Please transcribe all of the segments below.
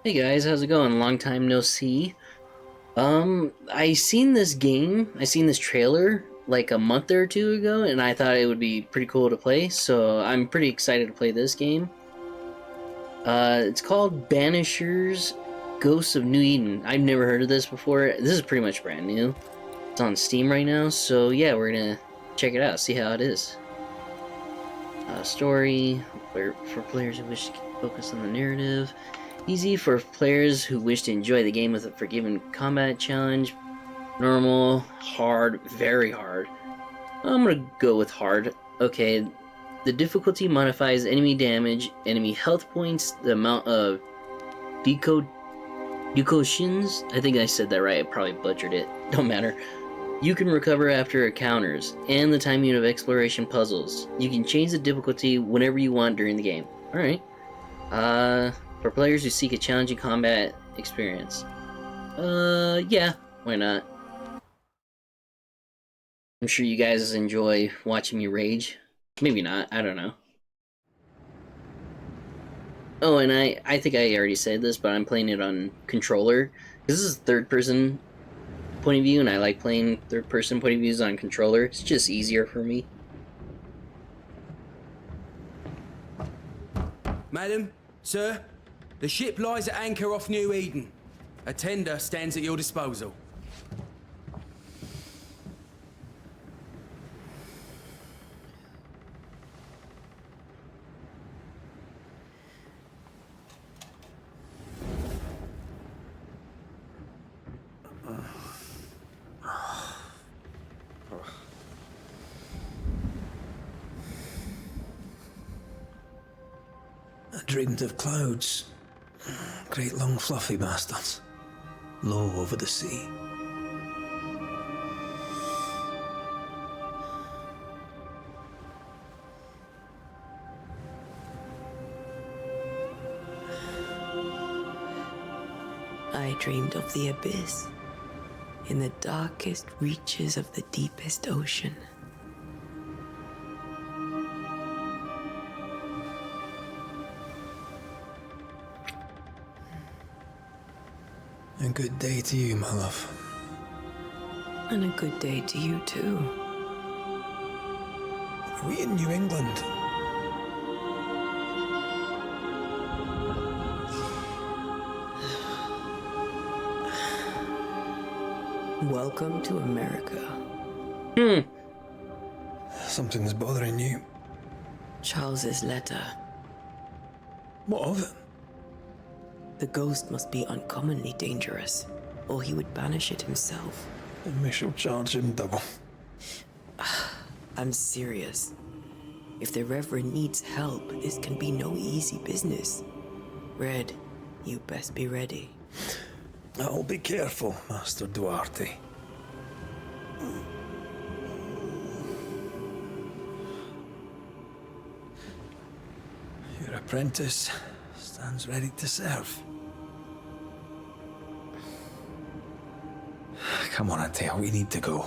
Hey guys, how's it going? Long time no see. I seen this game, I seen this trailer like a month or two ago, and I thought it would be pretty cool to play, so I'm pretty excited to play this game. It's called Banishers Ghosts of New Eden. I've never heard of this before. This is pretty much brand new. It's on Steam right now, so yeah, we're gonna check it out, see how it is. Story, for players who wish to focus on the narrative. Easy for players who wish to enjoy the game with a forgiving combat challenge. Normal, hard, very hard. I'm gonna go with hard. Okay, the difficulty modifies enemy damage, enemy health points, the amount of decotions. I think I said that right, I probably butchered it. Don't matter. You can recover after encounters, and the timing of exploration puzzles. You can change the difficulty whenever you want during the game. Alright. For players who seek a challenging combat experience. Yeah, why not? I'm sure you guys enjoy watching me rage. Maybe not, I don't know. Oh, and I think I already said this, but I'm playing it on controller. This is third person point of view, and I like playing third person point of views on controller. It's just easier for me. Madam, sir, the ship lies at anchor off New Eden. A tender stands at your disposal. I dreamed of clouds. Great long fluffy bastards. Low over the sea. I dreamed of the abyss, in the darkest reaches of the deepest ocean. A good day to you, my love. And a good day to you, too. Are we in New England? Welcome to America. Something's bothering you. Charles's letter. What of it? The ghost must be uncommonly dangerous, or he would banish it himself. Then we shall charge him double. I'm serious. If the Reverend needs help, this can be no easy business. Red, you best be ready. I'll be careful, Master Duarte. Your apprentice stands ready to serve. Come on, Antea, we need to go.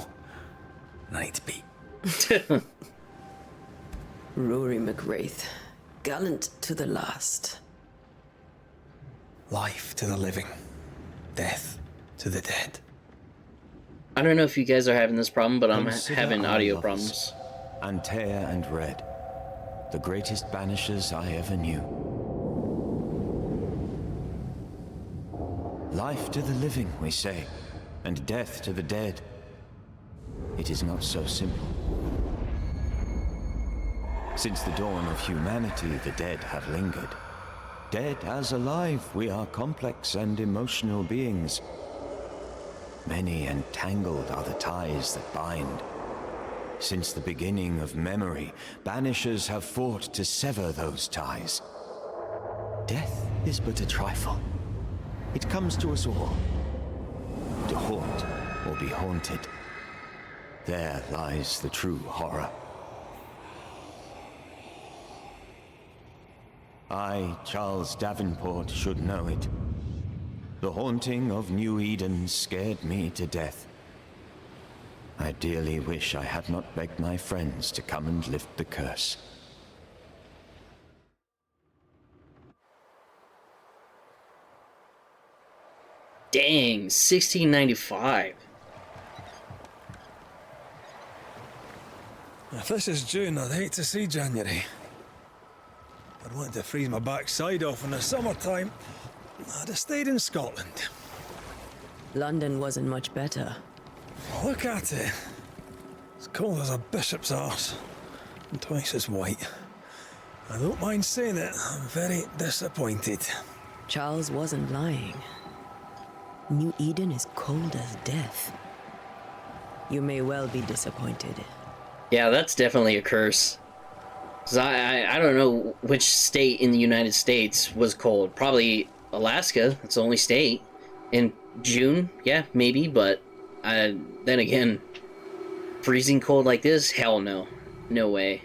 Night beat. Rory McRaith, gallant to the last. Life to the living. Death to the dead. I don't know if you guys are having this problem, but I'm Consider having our audio lovers, problems. Antea and Red, the greatest banishers I ever knew. Life to the living, we say, and death to the dead. It is not so simple. Since the dawn of humanity, the dead have lingered. Dead as alive, we are complex and emotional beings. Many and tangled are the ties that bind. Since the beginning of memory, banishers have fought to sever those ties. Death is but a trifle. It comes to us all. To haunt or be haunted. There lies the true horror. I, Charles Davenport, should know it. The haunting of New Eden scared me to death. I dearly wish I had not begged my friends to come and lift the curse. Dang, 1695. If this is June, I'd hate to see January. I'd want to freeze my backside off in the summertime. I'd have stayed in Scotland. London wasn't much better. Look at it. It's cold as a bishop's arse, and twice as white. I don't mind saying it, I'm very disappointed. Charles wasn't lying. New Eden is cold as death. You may well be disappointed. Yeah, that's definitely a curse. 'Cause I don't know which state in the United States was cold. Probably Alaska. That's the only state. In June, yeah, maybe, but then again, freezing cold like this? Hell no. No way.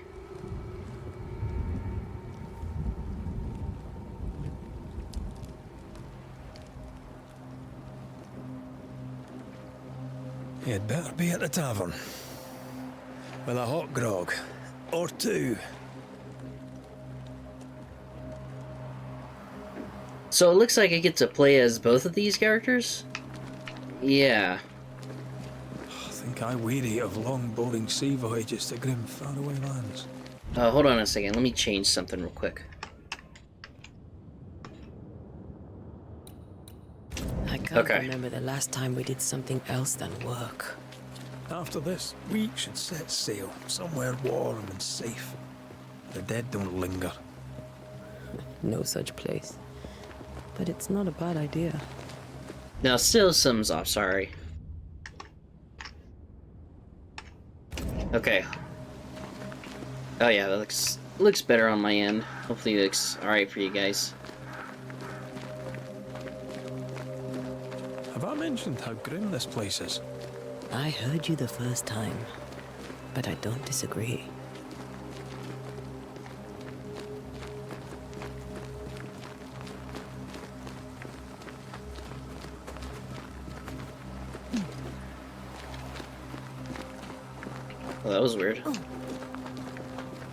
You'd better be at the tavern. With a hot grog. Or two. So it looks like I get to play as both of these characters? Yeah. I think I weary of long, boring sea voyages to grim, faraway lands. Hold on a second. Let me change something real quick. I can't Okay. remember the last time we did something else than work. After this, we should set sail somewhere warm and safe. The dead don't linger. No such place. But it's not a bad idea. Now, still something's off, sorry. Okay. Oh yeah, that looks better on my end. Hopefully it looks alright for you guys. Have I mentioned how grim this place is? I heard you the first time, but I don't disagree. Well, that was weird.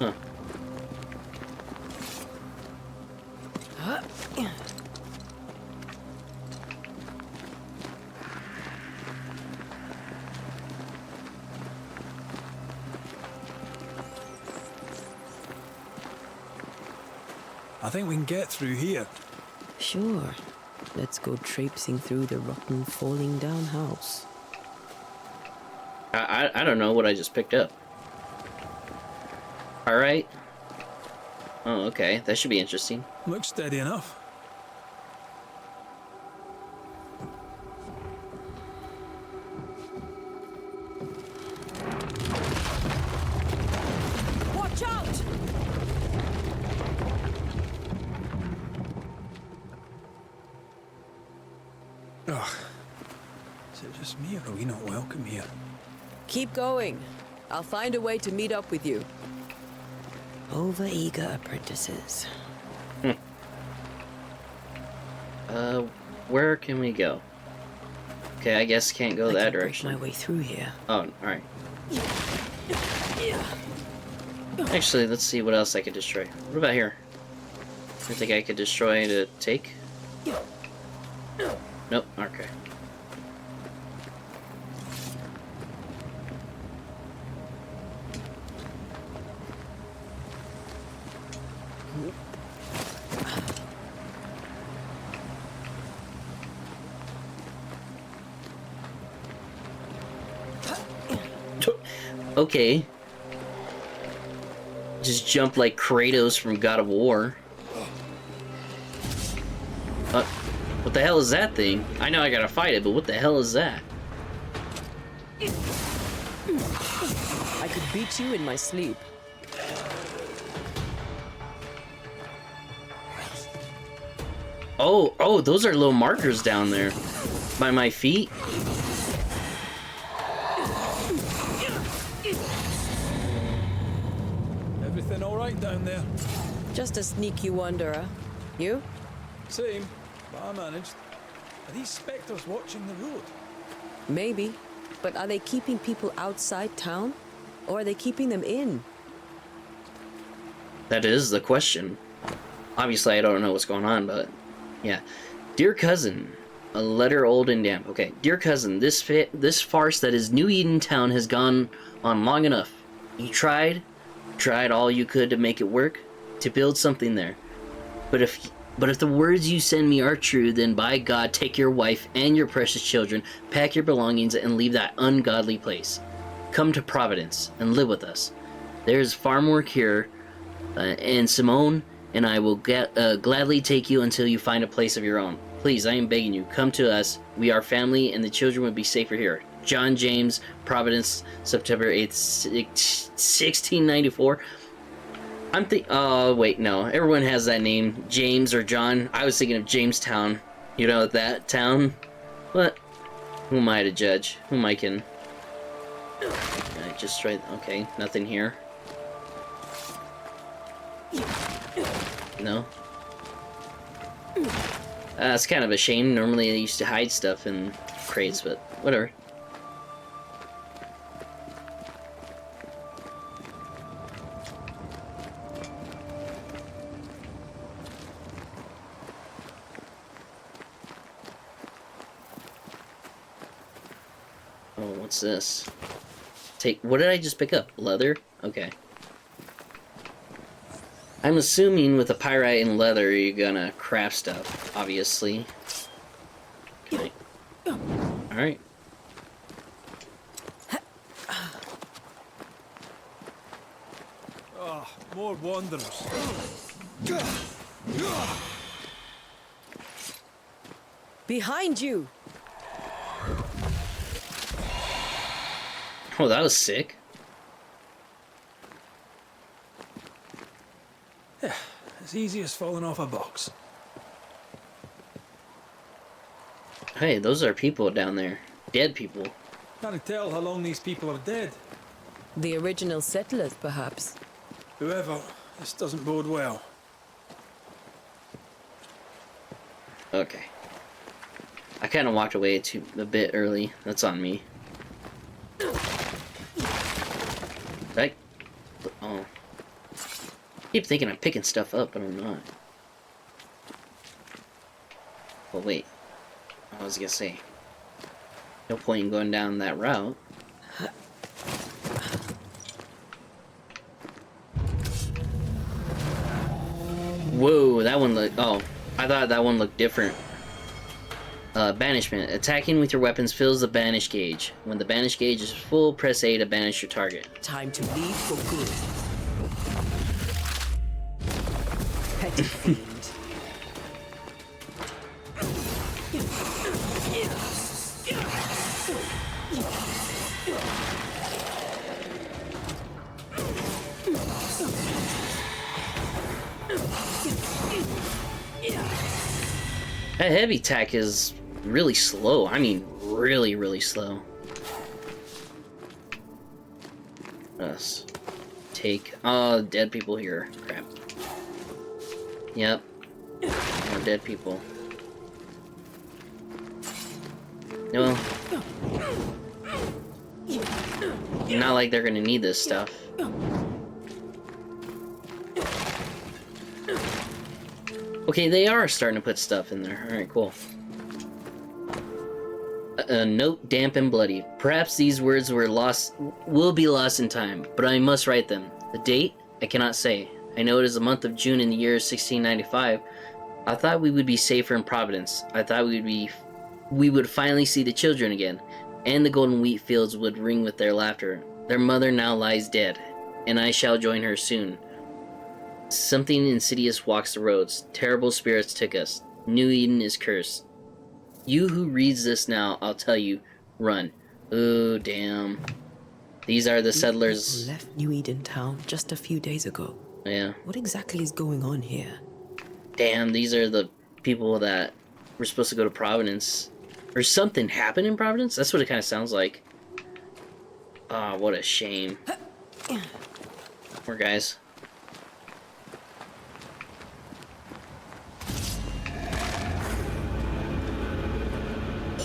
Huh. I think we can get through here. Sure. Let's go traipsing through the rotten, falling down house. I don't know what I just picked up. Alright. Oh, okay. That should be interesting. Looks steady enough. Watch out! Ugh. Is it just me, or are we not welcome here? Keep going. I'll find a way to meet up with you. Over-eager apprentices. Where can we go? Okay, I guess can't go that I can break direction. my way through here. Oh, alright. Actually, let's see what else I could destroy. What about here? I think I could destroy to take? Nope, okay. Okay. Just jump like Kratos from God of War. What the hell is that thing? I know I gotta fight it, but what the hell is that? I could beat you in my sleep. Oh, those are little markers down there. By my feet. Everything all right down there? Just a sneaky wanderer. You? Same, but I managed. Are these spectres watching the road? Maybe. But are they keeping people outside town? Or are they keeping them in? That is the question. Obviously, I don't know what's going on, but yeah. Dear cousin, A letter old and damp. Okay. Dear cousin, this farce that is New Eden Town has gone on long enough. You tried all you could to make it work, to build something there. But if the words you send me are true, then by God, take your wife and your precious children, pack your belongings, and leave that ungodly place. Come to Providence and live with us. There's farm work here, and Simone and I will gladly take you until you find a place of your own. Please, I am begging you, come to us. We are family, and the children would be safer here. John James, Providence, September 8th, 1694. Oh, wait, no. Everyone has that name. James or John. I was thinking of Jamestown. You know, that town? What? Who am I to judge? Who am I kidding? I just tried... Okay, nothing here. No? It's kind of a shame. Normally I used to hide stuff in crates, but whatever. Oh, what's this? What did I just pick up? Leather? Okay. I'm assuming with the pyrite and leather, you're gonna craft stuff, obviously. Okay. Alright. Ah, more wanderers. Behind you! Oh, that was sick. Yeah, as easy as falling off a box. Hey, those are people down there. Dead people. Can't tell how long these people are dead. The original settlers, perhaps. Whoever, this doesn't bode well. Okay. I kind of walked away a bit early. That's on me. Oh. I keep thinking I'm picking stuff up, but I'm not. Well, wait. I was gonna say. No point in going down that route. Whoa, that one looked... Oh, I thought that one looked different. Banishment. Attacking with your weapons fills the banish gauge. When the banish gauge is full, press A to banish your target. Time to leave for good. Petty fiend. That heavy attack is really slow. I mean, really, really slow. Us. Take... Oh, dead people here. Crap. Yep. More dead people. No. Not like they're gonna need this stuff. Okay, they are starting to put stuff in there. Alright, cool. A note, damp and bloody. Perhaps these words will be lost in time, but I must write them. The date? I cannot say. I know it is the month of June in the year 1695. I thought we would be safer in Providence. I thought we would finally see the children again, and the golden wheat fields would ring with their laughter. Their mother now lies dead, and I shall join her soon. Something insidious walks the roads. Terrible spirits took us. New Eden is cursed. You who reads this now, I'll tell you, run. Oh, damn. These are the settlers. People left New Eden Town just a few days ago. Yeah. What exactly is going on here? Damn, these are the people that were supposed to go to Providence. Or something happened in Providence? That's what it kind of sounds like. Ah, oh, what a shame. Poor guys.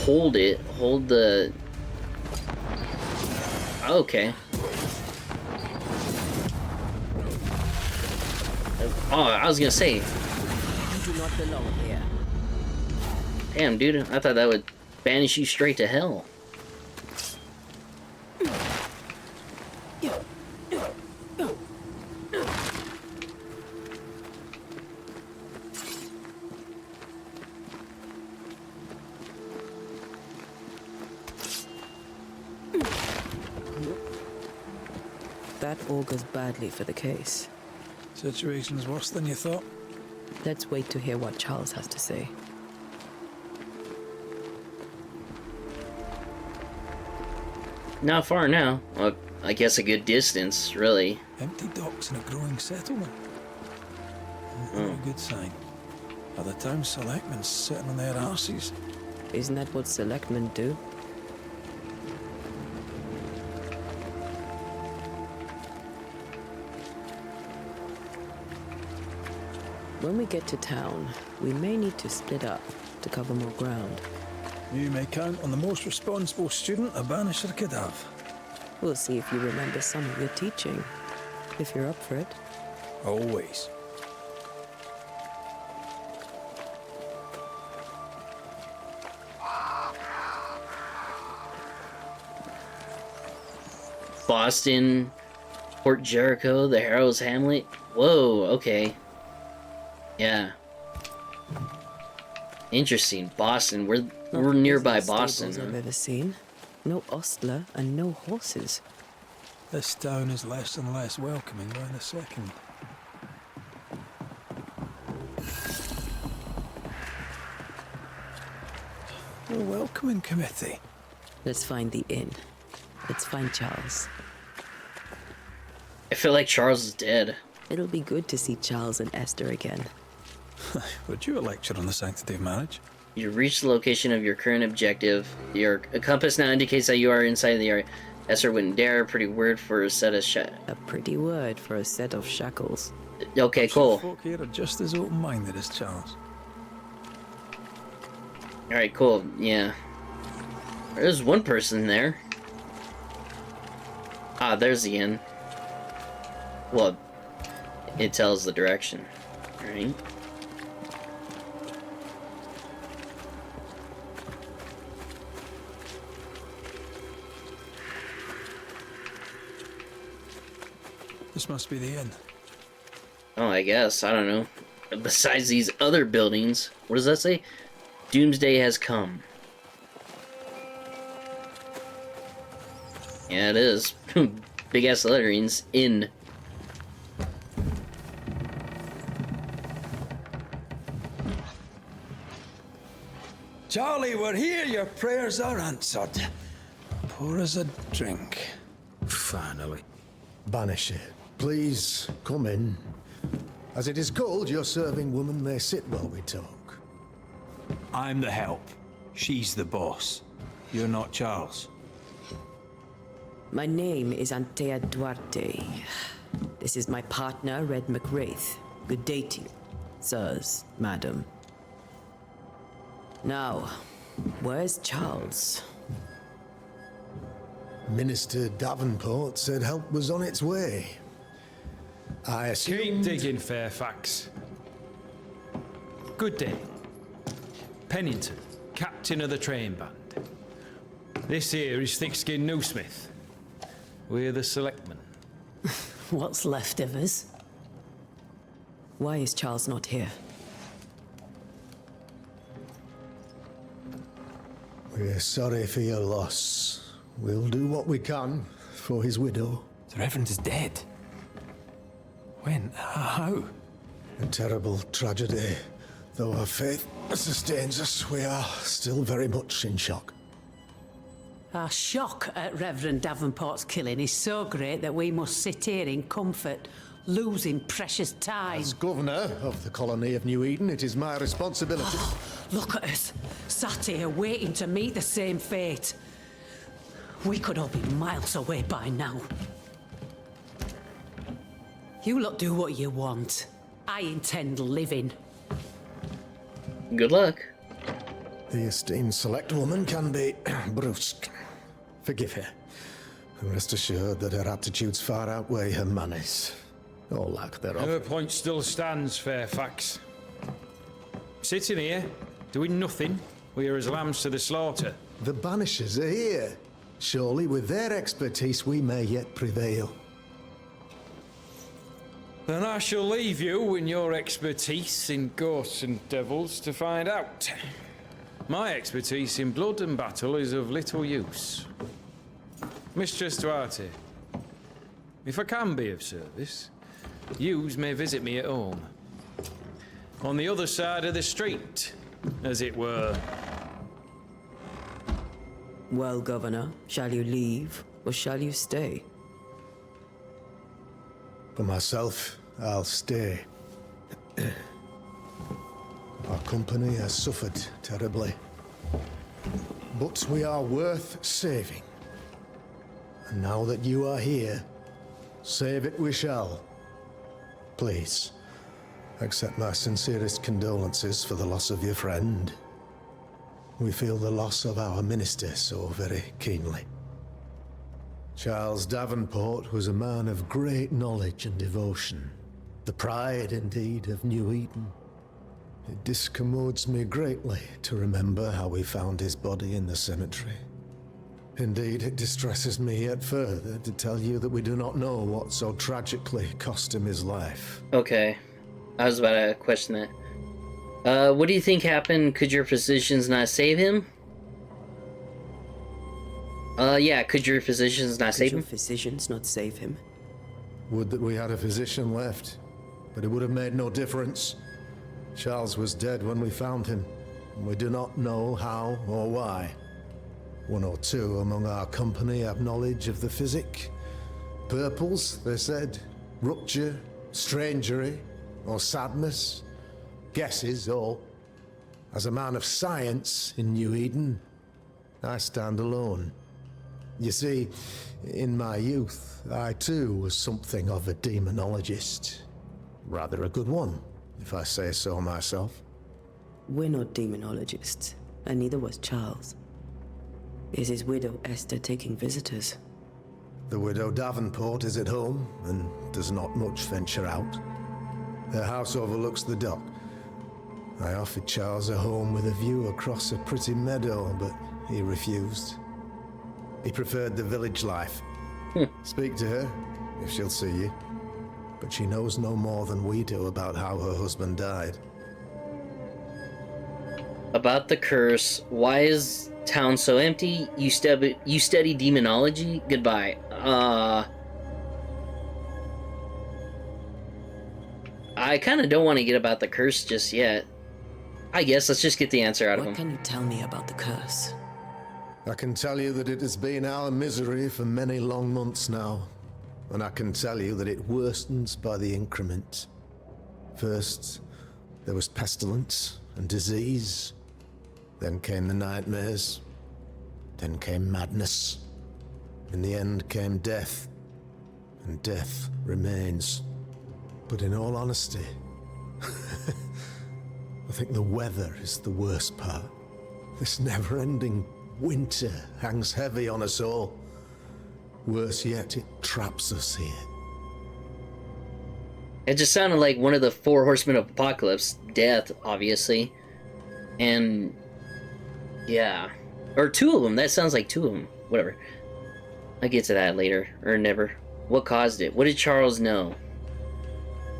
Hold it. Hold the... Okay. Oh, I was gonna say. You do not belong here. Damn, dude, I thought that would banish you straight to hell. That augurs badly for the case. Situation's worse than you thought. Let's wait to hear what Charles has to say. Not far now. Well, I guess a good distance, really. Empty docks in a growing settlement. Not a good sign. Are the town selectmen sitting on their arses? Isn't that what selectmen do? When we get to town, we may need to split up to cover more ground. You may count on the most responsible student a Banisher could have. We'll see if you remember some of your teaching, if you're up for it. Always. Boston, Port Jericho, the Harrow's Hamlet. Whoa, okay. Yeah. Interesting. Boston. We're nearby Boston. Stables I've ever seen. No ostler and no horses. This town is less and less welcoming by the second. A welcoming committee. Let's find the inn. Let's find Charles. I feel like Charles is dead. It'll be good to see Charles and Esther again. Would you a lecture on the sanctity of marriage? You've reached the location of your current objective. Your compass now indicates that you are inside the area. Esther wouldn't dare. Pretty word for a set of A pretty word for a set of shackles. Okay, cool. Folk here are just as open-minded as Charles. Alright, cool. Yeah. There's one person there. Ah, there's the inn. Well, it tells the direction. Alright. This must be the inn. Oh, I guess. I don't know. Besides these other buildings, what does that say? Doomsday has come. Yeah, it is. Big ass letterings. Inn. Charlie, we're here. Your prayers are answered. Pour us a drink. Finally. Banisher, please come in. As it is cold, your serving woman may sit while we talk. I'm the help. She's the boss. You're not Charles. My name is Antea Duarte. This is my partner, Red McRaith. Good day to you, sirs, madam. Now, where's Charles? Minister Davenport said help was on its way. I assume... Keep digging, Fairfax. Good day. Pennington, captain of the train band. This here is thick-skinned Newsmith. We're the selectmen. What's left of us? Why is Charles not here? We're sorry for your loss. We'll do what we can for his widow. The Reverend is dead. When? How? A terrible tragedy. Though our faith sustains us, we are still very much in shock. Our shock at Reverend Davenport's killing is so great that we must sit here in comfort, losing precious time. As Governor of the colony of New Eden, it is my responsibility... Look at us, sat here waiting to meet the same fate. We could all be miles away by now. You lot do what you want. I intend living. Good luck. The esteemed select woman can be brusque. Forgive her. And rest assured that her aptitudes far outweigh her manners. Or lack thereof. Her point still stands, Fairfax. Sitting here, doing nothing, We are as lambs to the slaughter. The Banishers are here. Surely with their expertise we may yet prevail. Then I shall leave you and your expertise in ghosts and devils to find out. My expertise in blood and battle is of little use. Mistress Duarte, if I can be of service, yous may visit me at home. On the other side of the street, as it were. Well, Governor, shall you leave or shall you stay? For myself, I'll stay. Our company has suffered terribly. But we are worth saving. And now that you are here, save it we shall. Please, accept my sincerest condolences for the loss of your friend. We feel the loss of our minister so very keenly. Charles Davenport was a man of great knowledge and devotion. The pride, indeed, of New Eden. It discommodes me greatly to remember how we found his body in the cemetery. Indeed, it distresses me yet further to tell you that we do not know what so tragically cost him his life. Okay. I was about to question that. What do you think happened? Could your physicians not save him? Yeah, could your physicians not save him? Could your physicians not save him? Would that we had a physician left, but it would have made no difference. Charles was dead when we found him, and we do not know how or why. One or two among our company have knowledge of the physic. Purples, they said, rupture, strangery, or sadness. Guesses, all. As a man of science in New Eden, I stand alone. You see, in my youth, I too was something of a demonologist. Rather a good one, if I say so myself. We're not demonologists, and neither was Charles. Is his widow Esther taking visitors? The widow Davenport is at home, and does not much venture out. Her house overlooks the dock. I offered Charles a home with a view across a pretty meadow, but he refused. He preferred the village life. Speak to her, if she'll see you. But she knows no more than we do about how her husband died. About the curse. Why is town so empty? You study demonology? Goodbye. I kind of don't want to get about the curse just yet. I guess let's just get the answer out of him. What can you tell me about the curse? I can tell you that it has been our misery for many long months now. And I can tell you that it worstens by the increment. First, there was pestilence and disease. Then came the nightmares. Then came madness. In the end came death. And death remains. But in all honesty, I think the weather is the worst part. This never-ending winter hangs heavy on us all. Worse yet, it traps us here. It just sounded like one of the four horsemen of apocalypse. Death, obviously. And... yeah. Or two of them. That sounds like two of them. Whatever. I'll get to that later. Or never. What caused it? What did Charles know?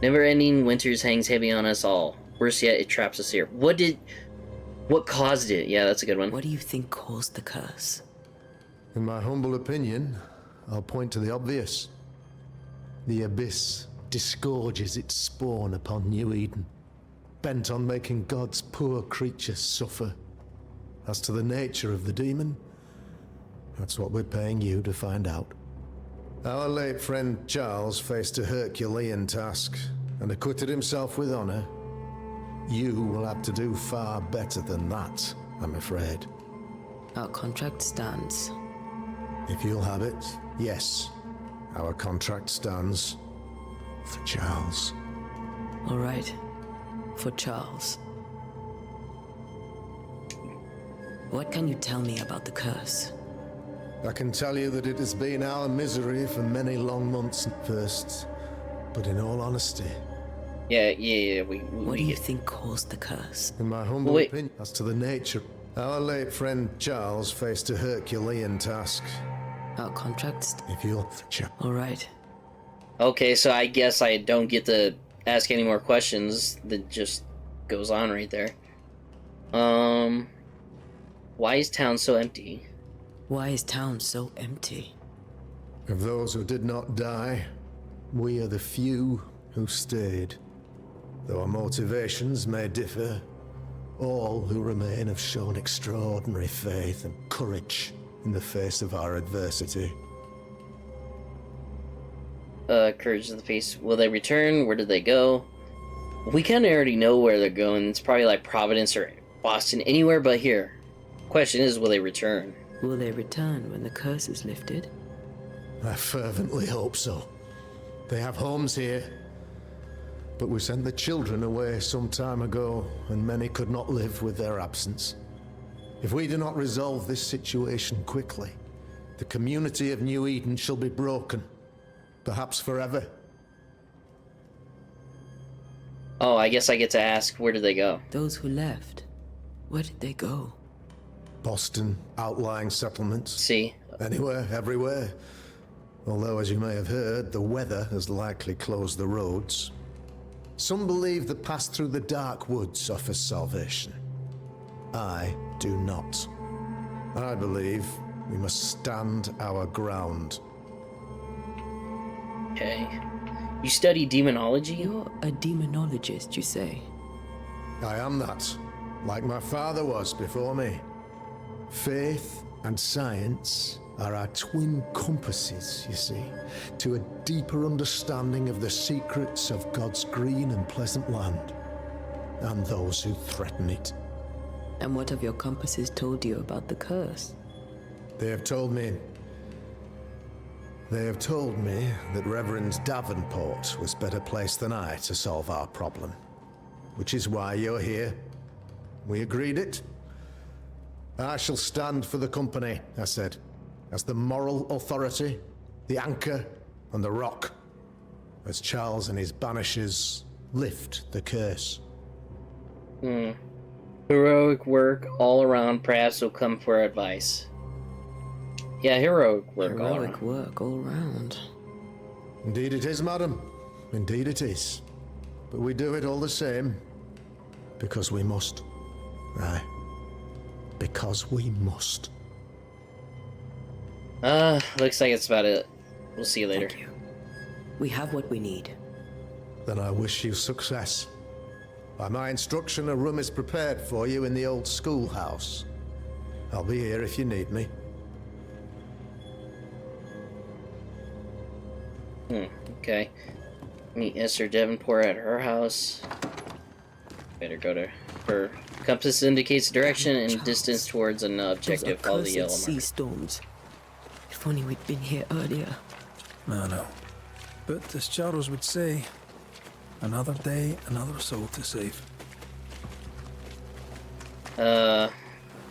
Never-ending winters hangs heavy on us all. Worse yet, it traps us here. What caused it? Yeah, that's a good one. What do you think caused the curse? In my humble opinion, I'll point to the obvious. The abyss disgorges its spawn upon New Eden, bent on making God's poor creatures suffer. As to the nature of the demon, that's what we're paying you to find out. Our late friend Charles faced a Herculean task and acquitted himself with honor. You will have to do far better than that, I'm afraid. Our contract stands. If you'll have it, yes. Our contract stands for Charles. All right. For Charles. What can you tell me about the curse? I can tell you that it has been our misery for many long months first, but in all honesty... Yeah, What do you think caused the curse? In my humble opinion, as to the nature... Our late friend Charles faced a Herculean task. Our contracts. If you'll... All right. Okay, so I guess I don't get to ask any more questions. That just goes on right there. Why is town so empty? Why is town so empty? Of those who did not die, we are the few who stayed. Though our motivations may differ, all who remain have shown extraordinary faith and courage in the face of our adversity. Courage of the face. Will they return? Where did they go? We kind of already know where they're going. It's probably like Providence or Boston, anywhere but here. Question is, will they return? Will they return when the curse is lifted? I fervently hope so. They have homes here. But we sent the children away some time ago, and many could not live with their absence. If we do not resolve this situation quickly, the community of New Eden shall be broken. Perhaps forever. Oh, I guess I get to ask, where did they go? Those who left, where did they go? Boston, outlying settlements. See? Anywhere, everywhere. Although, as you may have heard, the weather has likely closed the roads. Some believe the path through the dark woods offers salvation. I do not. I believe we must stand our ground. Okay. You study demonology? You're a demonologist, you say? I am that, like my father was before me. Faith and science are our twin compasses, you see, to a deeper understanding of the secrets of God's green and pleasant land, and those who threaten it. And what have your compasses told you about the curse? They have told me that Reverend Davenport was better placed than I to solve our problem. Which is why you're here. We agreed it. I shall stand for the company, I said, as the moral authority, the anchor, and the rock, as Charles and his Banishers lift the curse. Heroic work all around, perhaps will come for advice. Yeah, heroic work all around. Heroic work all around. Indeed it is, madam. Indeed it is. But we do it all the same. Because we must. Aye. Because we must. Looks like it's about it. We'll see you later. Thank you. We have what we need. Then I wish you success. By my instruction, a room is prepared for you in the old schoolhouse. I'll be here if you need me. Okay. Meet Esther Davenport at her house. Better go to her. Compass indicates direction and distance towards an objective. Follow the yellow sea mark. storms. If only we'd been here earlier. I know. But as Charles would say, another day, another soul to save.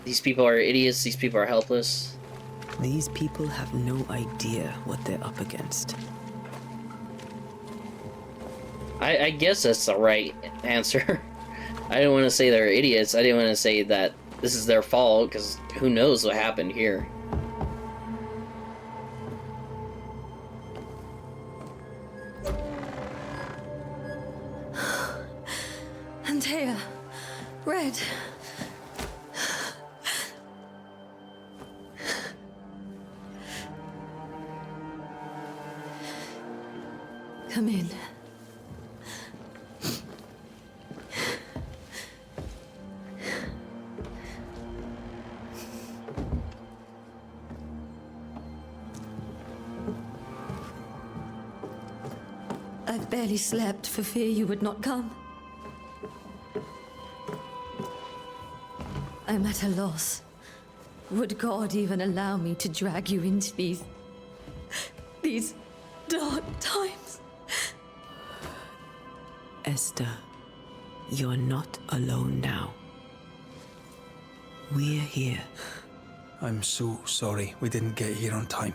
These people are idiots. These people are helpless. These people have no idea what they're up against. I guess that's the right answer. I didn't want to say they're idiots. I didn't want to say that this is their fault, because who knows what happened here. Antea, Red. Come in. I've barely slept for fear you would not come. I'm at a loss. Would God even allow me to drag you into these dark times? Esther, you're not alone now. We're here. I'm so sorry we didn't get here on time.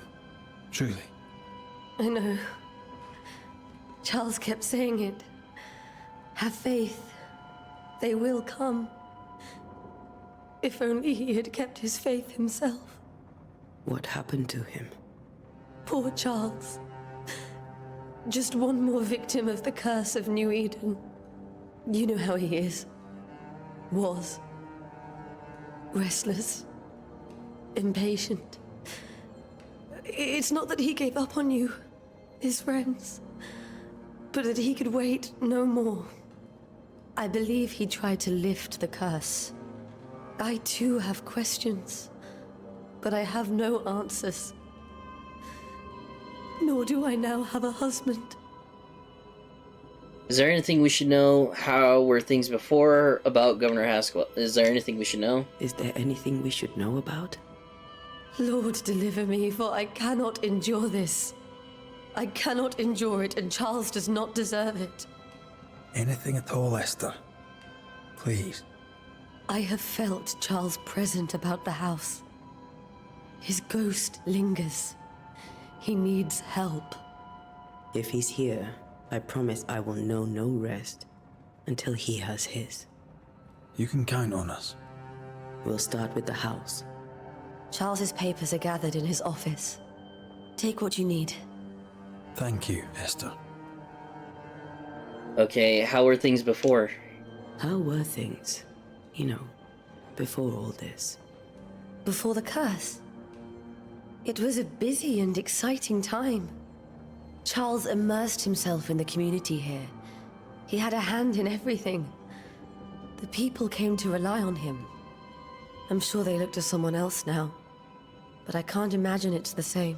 Truly. I know. Charles kept saying it. Have faith. They will come. If only he had kept his faith himself. What happened to him? Poor Charles. Just one more victim of the curse of New Eden. You know how he is. Was. Restless. Impatient. It's not that he gave up on you, his friends, but that he could wait no more. I believe he tried to lift the curse. I too have questions, but I have no answers. Nor do I now have a husband. Is there anything we should know? How were things before about Governor Haskell? Is there anything we should know? Is there anything we should know about? Lord, deliver me, for I cannot endure this. I cannot endure it, and Charles does not deserve it. Anything at all, Esther. Please. I have felt Charles' present about the house. His ghost lingers. He needs help. If he's here, I promise I will know no rest until he has his. You can count on us. We'll start with the house. Charles's papers are gathered in his office. Take what you need. Thank you, Esther. Okay, how were things before? How were things, before all this? Before the curse. It was a busy and exciting time. Charles immersed himself in the community here. He had a hand in everything. The people came to rely on him. I'm sure they look to someone else now, but I can't imagine it's the same.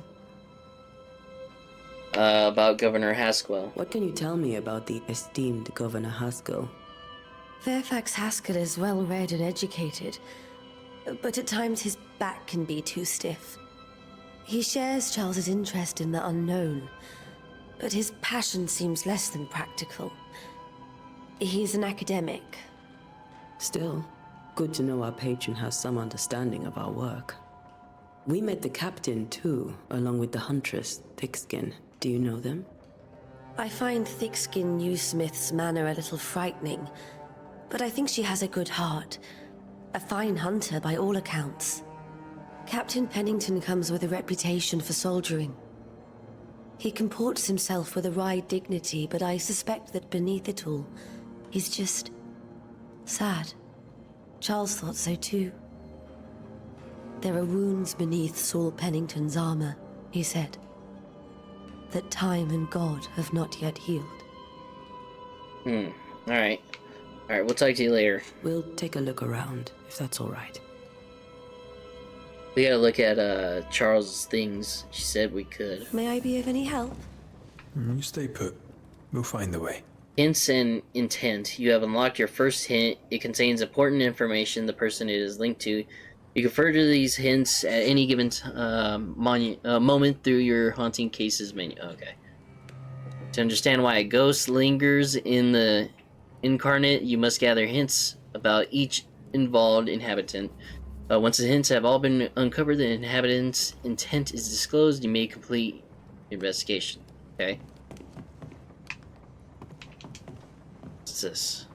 About Governor Haskell. What can you tell me about the esteemed Governor Haskell? Fairfax Haskell is well read and educated, but at times his back can be too stiff. He shares Charles's interest in the unknown, but his passion seems less than practical. He's an academic. Still, good to know our patron has some understanding of our work. We met the captain, too, along with the huntress, Thickskin. Do you know them? I find Thickskin Newsmith's manner a little frightening, but I think she has a good heart. A fine hunter by all accounts. Captain Pennington comes with a reputation for soldiering. He comports himself with a wry dignity, but I suspect that beneath it all, he's just sad. Charles thought so too. There are wounds beneath Saul Pennington's armor, he said, that time and God have not yet healed. Alright. Alright, we'll talk to you later. We'll take a look around, if that's all right. We gotta look at Charles' things. She said we could. May I be of any help? You stay put. We'll find the way. Hints and intent. You have unlocked your first hint. It contains important information the person it is linked to. You can refer to these hints at any given moment through your haunting cases menu. Okay. To understand why a ghost lingers in the incarnate, you must gather hints about each involved inhabitant. Once the hints have all been uncovered, the inhabitant's intent is disclosed. You may complete investigation. Okay. What's this?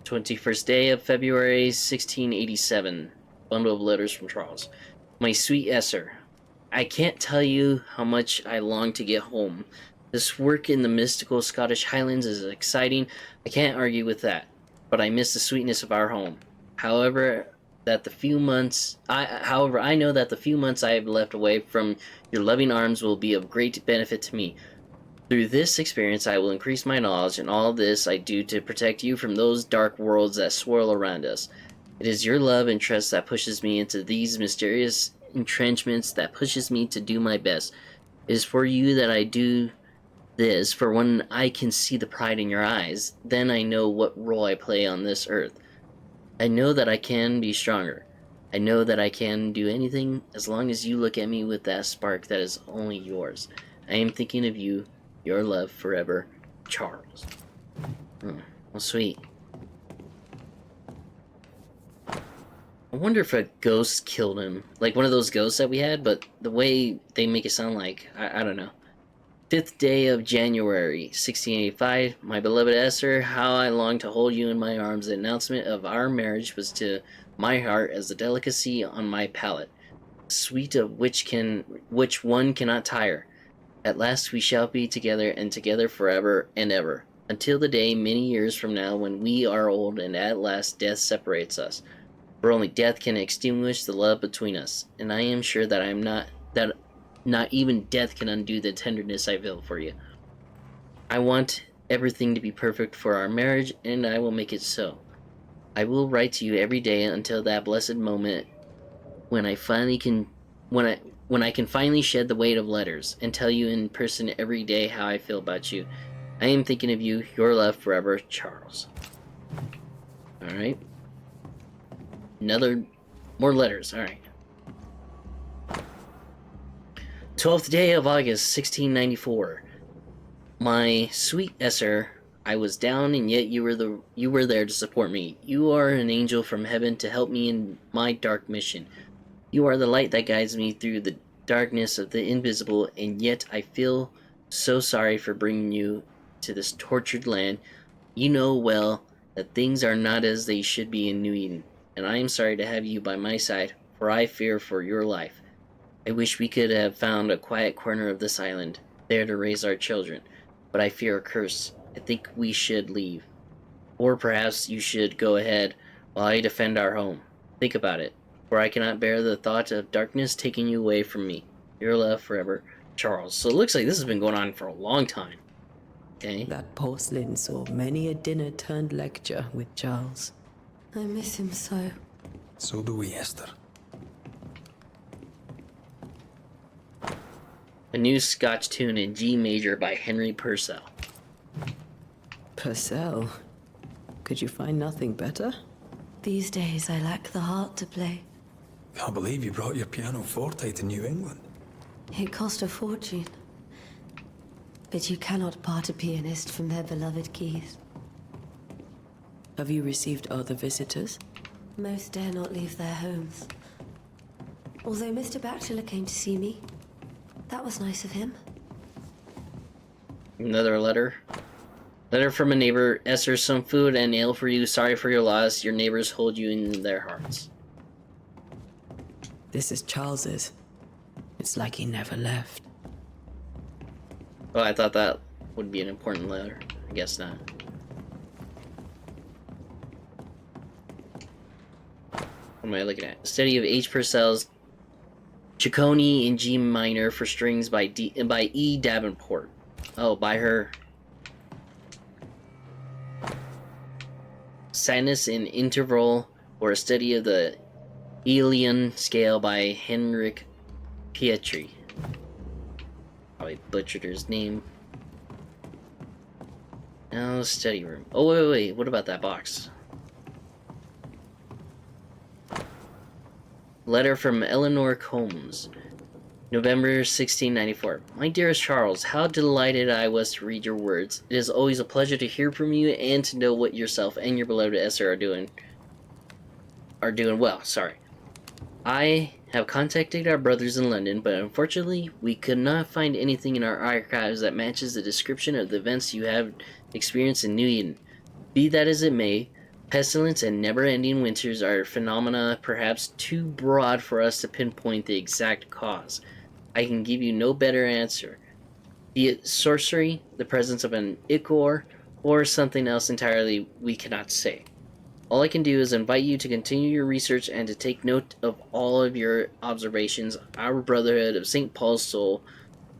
21st day of February, 1687. Bundle of letters from Charles. My sweet Esther, I can't tell you how much I long to get home. This work in the mystical Scottish Highlands is exciting. I can't argue with that. But I miss the sweetness of our home. However, I know that the few months I have left away from your loving arms will be of great benefit to me. Through this experience, I will increase my knowledge, and all this I do to protect you from those dark worlds that swirl around us. It is your love and trust that pushes me into these mysterious entrenchments, that pushes me to do my best. It is for you that I do this, for when I can see the pride in your eyes, then I know what role I play on this earth. I know that I can be stronger. I know that I can do anything as long as you look at me with that spark that is only yours. I am thinking of you, your love forever, Charles. Well, sweet. I wonder if a ghost killed him. Like one of those ghosts that we had, but the way they make it sound like, I don't know. 5th day of January, 1685. My beloved Esther, how I long to hold you in my arms. The announcement of our marriage was to my heart as a delicacy on my palate, sweet of which one cannot tire. At last we shall be together, and together forever and ever, until the day many years from now when we are old and at last death separates us. For only death can extinguish the love between us, and I am sure that not even death can undo the tenderness I feel for you. I want everything to be perfect for our marriage, and I will make it so. I will write to you every day until that blessed moment when I can finally shed the weight of letters and tell you in person every day how I feel about you. I am thinking of you. Your love forever, Charles. All right. More letters. All right. 12th day of August, 1694. My sweet Esther, I was down, and yet you were there to support me. You are an angel from heaven to help me in my dark mission. You are the light that guides me through the darkness of the invisible, and yet I feel so sorry for bringing you to this tortured land. You know well that things are not as they should be in New Eden, and I am sorry to have you by my side, for I fear for your life. I wish we could have found a quiet corner of this island, there to raise our children, but I fear a curse. I think we should leave. Or perhaps you should go ahead while I defend our home. Think about it, for I cannot bear the thought of darkness taking you away from me. Your love forever, Charles. So it looks like this has been going on for a long time. Okay. That porcelain saw many a dinner-turned-lecture with Charles. I miss him so. So do we, Esther. A new Scotch tune in G major by Henry Purcell. Purcell? Could you find nothing better? These days I lack the heart to play. Can't believe you brought your pianoforte to New England. It cost a fortune. But you cannot part a pianist from their beloved keys. Have you received other visitors? Most dare not leave their homes. Although Mr. Bachelor came to see me. That was nice of him. Another letter. Letter from a neighbor. Esther, some food and ale for you. Sorry for your loss. Your neighbors hold you in their hearts. This is Charles's. It's like he never left. Oh, I thought that would be an important letter. I guess not. What am I looking at? Study of H. Purcell's Ciccone in G minor for strings by E. Davenport. Oh, by her. Sadness in Interval, or a study of the Aeolian scale by Henrik Pietri. Probably butchered his name. Now, study room. Oh, wait. What about that box? Letter from Eleanor Combs. November 1694. My dearest Charles, how delighted I was to read your words. It is always a pleasure to hear from you and to know what yourself and your beloved Esther are doing well. I have contacted our brothers in London, but unfortunately we could not find anything in our archives that matches the description of the events you have experienced in New Eden. Be that as it may, pestilence and never-ending winters are phenomena perhaps too broad for us to pinpoint the exact cause. I can give you no better answer. Be it sorcery, the presence of an ichor, or something else entirely we cannot say. All I can do is invite you to continue your research and to take note of all of your observations. Our Brotherhood of St. Paul's Soul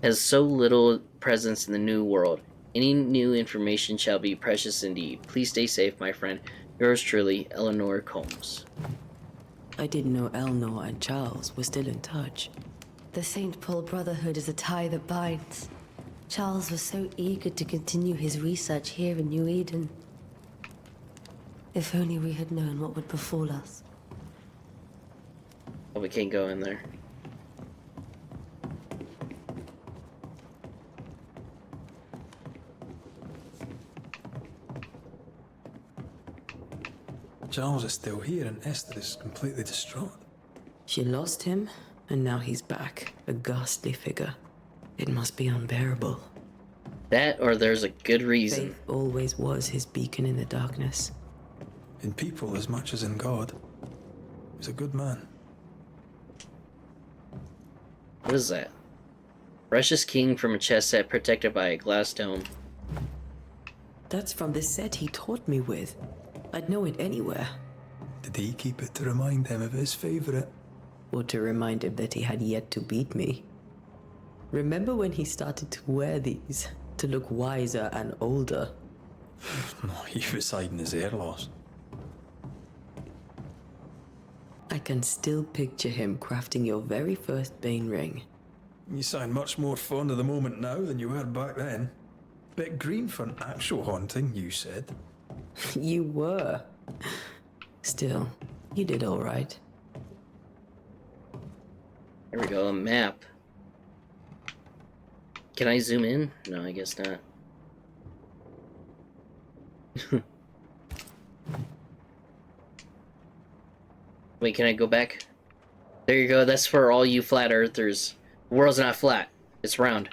has so little presence in the New World. Any new information shall be precious indeed. Please stay safe, my friend. Yours truly, Eleanor Combs. I didn't know Eleanor and Charles were still in touch. The St. Paul Brotherhood is a tie that binds. Charles was so eager to continue his research here in New Eden. If only we had known what would befall us. Oh, we can't go in there. Charles is still here and Esther is completely distraught. She lost him, and now he's back, a ghastly figure. It must be unbearable. That or there's a good reason. Faith always was his beacon in the darkness. In people as much as in God. He's a good man. What is that? Precious king from a chest set protected by a glass dome. That's from the set he taught me with. I'd know it anywhere. Did he keep it to remind him of his favourite? Or to remind him that he had yet to beat me. Remember when he started to wear these to look wiser and older? No, he was hiding his hair loss. I can still picture him crafting your very first Bane ring. You sound much more fond of the moment now than you were back then. Bit green for an actual haunting, you said. You were. Still, you did all right. There we go, a map. Can I zoom in? No, I guess not. Wait, can I go back? There you go, that's for all you flat earthers. The world's not flat, it's round.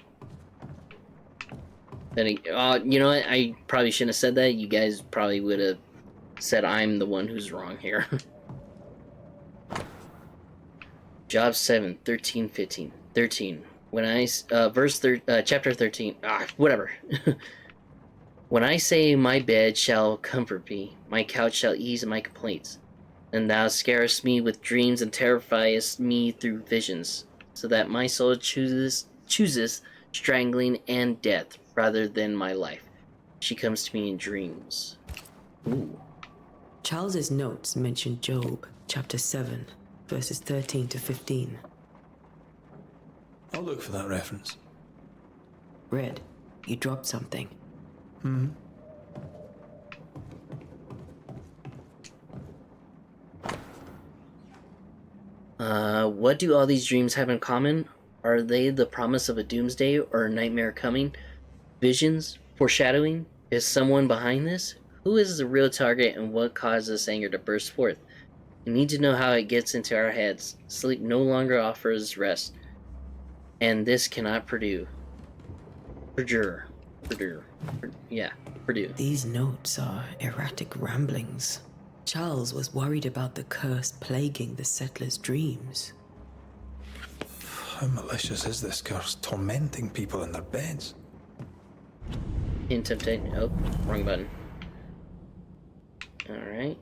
Then you know what? I probably shouldn't have said that. You guys probably would have said I'm the one who's wrong here. Job 7, 13, 15. 13. When I, chapter 13, whatever. When I say my bed shall comfort me, my couch shall ease my complaints, and thou scarest me with dreams and terrifiest me through visions, so that my soul chooses strangling and death rather than my life. She comes to me in dreams. Ooh. Charles's notes mention Job, chapter 7, verses 13 to 15. I'll look for that reference. Red, you dropped something. What do all these dreams have in common? Are they the promise of a doomsday or a nightmare coming? Visions? Foreshadowing? Is someone behind this? Who is the real target and what caused this anger to burst forth? We need to know how it gets into our heads. Sleep no longer offers rest. And this cannot Purdue. These notes are erratic ramblings. Charles was worried about the curse plaguing the settlers' dreams. How malicious is this curse, tormenting people in their beds? Hint of oh, wrong button. Alright.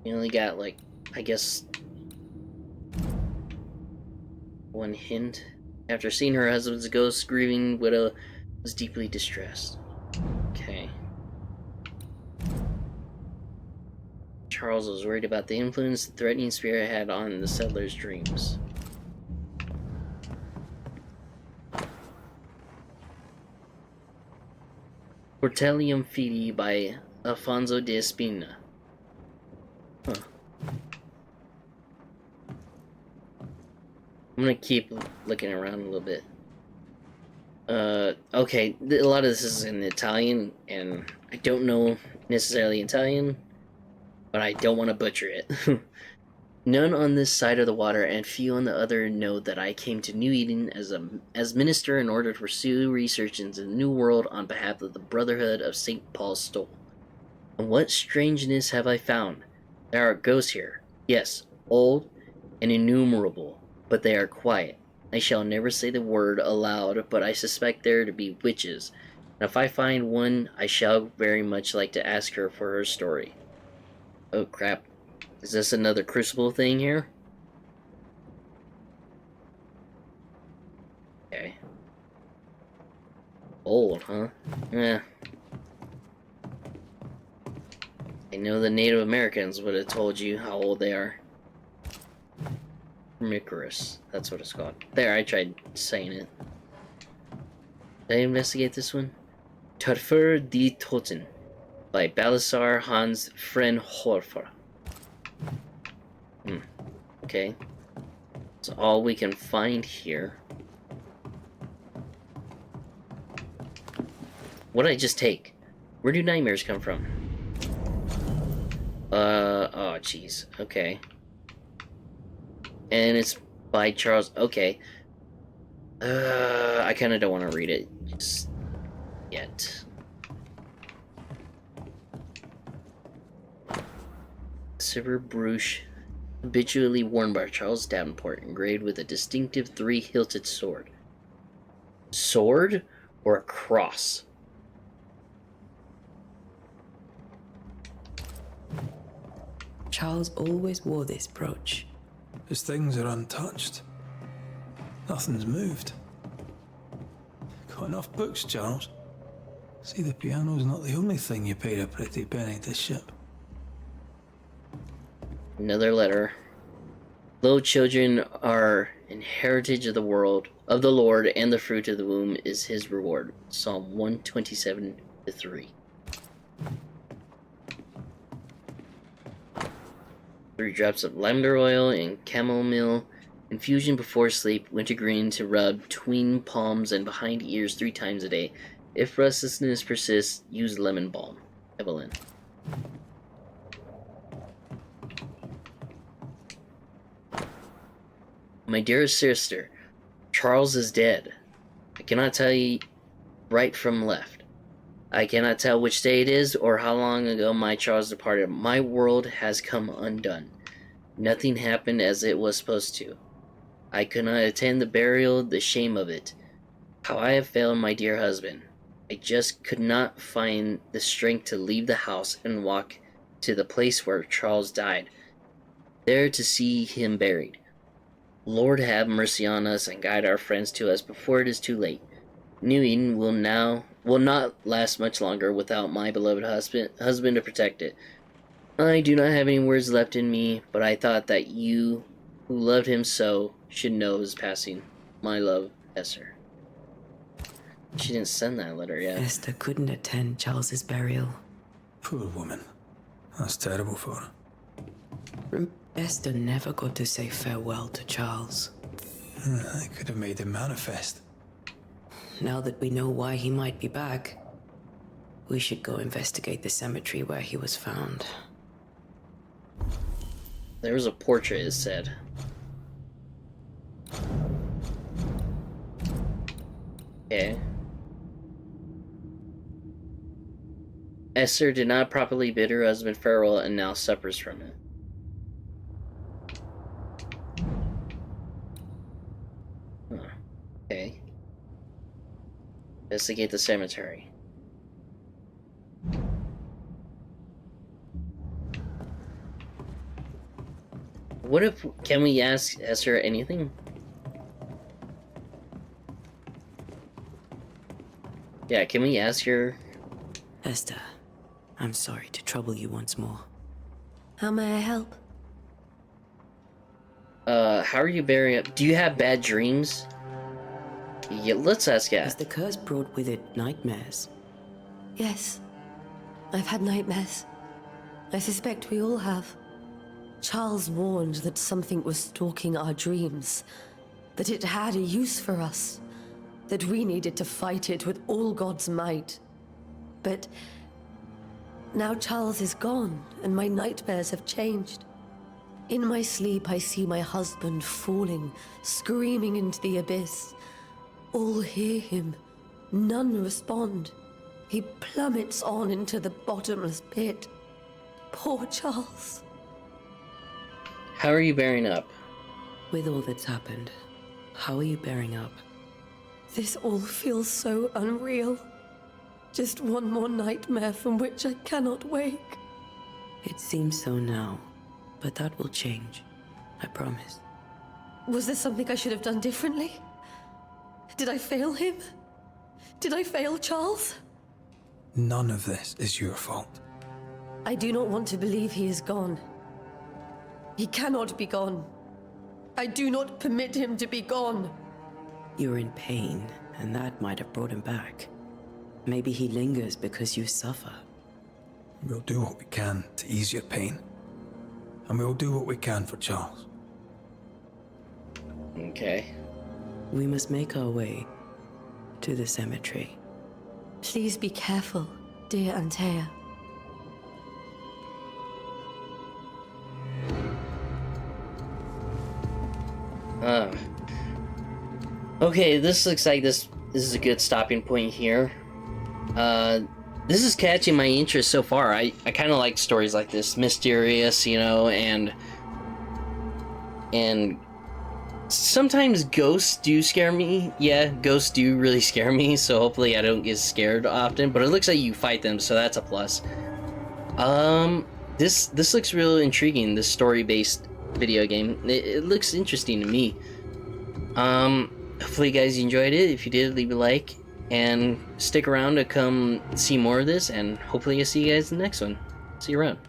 You only got, like, I guess, one hint. After seeing her husband's ghost, grieving widow was deeply distressed. Okay. Charles was worried about the influence the threatening spirit had on the settlers' dreams. Portelium Fidi by Alfonso de Espina. Huh. I'm gonna keep looking around a little bit. Okay, a lot of this is in Italian, and I don't know necessarily Italian, but I don't want to butcher it. None on this side of the water, and few on the other, know that I came to New Eden as minister in order to pursue research into the New World on behalf of the Brotherhood of St. Paul's Stole. And what strangeness have I found? There are ghosts here, yes, old and innumerable, but they are quiet. I shall never say the word aloud, but I suspect there to be witches, and if I find one, I shall very much like to ask her for her story. Oh crap. Is this another Crucible thing here? Okay. Old, huh? Yeah. I know the Native Americans would have told you how old they are. Micorous, that's what it's called. There, I tried saying it. Did I investigate this one? Tarfur die Toten by Balasar Hans Frenhorfer. Okay. That's all we can find here. What did I just take? Where do nightmares come from? Oh jeez. Okay. And it's by Charles. Okay. I kind of don't want to read it just yet. Silver brooch, habitually worn by Charles Davenport, engraved with a distinctive three-hilted sword. Sword or a cross? Charles always wore this brooch. His things are untouched. Nothing's moved. Got enough books, Charles? See, the piano's not the only thing you paid a pretty penny to ship. Another letter. Though children are an heritage of the world, of the Lord, and the fruit of the womb is his reward. Psalm 127-3. 3 drops of lavender oil and chamomile infusion before sleep, wintergreen to rub between palms and behind ears 3 times a day. If restlessness persists, use lemon balm. Evelyn. My dearest sister, Charles is dead. I cannot tell you right from left. I cannot tell which day it is or how long ago my Charles departed. My world has come undone. Nothing happened as it was supposed to. I could not attend the burial, the shame of it. How I have failed my dear husband. I just could not find the strength to leave the house and walk to the place where Charles died, there to see him buried. Lord, have mercy on us and guide our friends to us before it is too late. New Eden will not last much longer without my beloved husband to protect it. I do not have any words left in me, but I thought that you, who loved him so, should know his passing. My love, Esther. She didn't send that letter yet. Esther couldn't attend Charles's burial. Poor woman. That's terrible for her. Esther never got to say farewell to Charles. I could have made him manifest. Now that we know why he might be back, we should go investigate the cemetery where he was found. There was a portrait, it said. Okay. Esther did not properly bid her husband farewell and now suffers from it. Huh. Okay. Investigate the cemetery. What if... Can we ask Esther anything? Yeah, can we ask her... Esther, I'm sorry to trouble you once more. How may I help? How are you burying up? Do you have bad dreams? Yeah, let's ask Has that. the curse brought with it nightmares? Yes. I've had nightmares. I suspect we all have. Charles warned that something was stalking our dreams, that it had a use for us, that we needed to fight it with all God's might. But now Charles is gone, and my nightmares have changed. In my sleep, I see my husband falling, screaming into the abyss. All hear him. None respond. He plummets on into the bottomless pit. Poor Charles. How are you bearing up? With all that's happened, how are you bearing up? This all feels so unreal. Just one more nightmare from which I cannot wake. It seems so now, but that will change. I promise. Was there something I should have done differently? Did I fail him? Did I fail Charles? None of this is your fault. I do not want to believe he is gone. He cannot be gone. I do not permit him to be gone. You're in pain, and that might have brought him back. Maybe he lingers because you suffer. We'll do what we can to ease your pain. And we'll do what we can for Charles. Okay. We must make our way to the cemetery. Please be careful, dear Antea. Okay, this looks like this is a good stopping point here. This is catching my interest so far. I kind of like stories like this, mysterious, you know, and sometimes ghosts do scare me. Yeah, ghosts do really scare me, so hopefully I don't get scared often, but it looks like you fight them, so that's a plus. This looks real intriguing, this story-based video game. It looks interesting to me. Hopefully you guys enjoyed it. If you did, leave a like, and stick around to come see more of this, and hopefully I'll see you guys in the next one. See you around.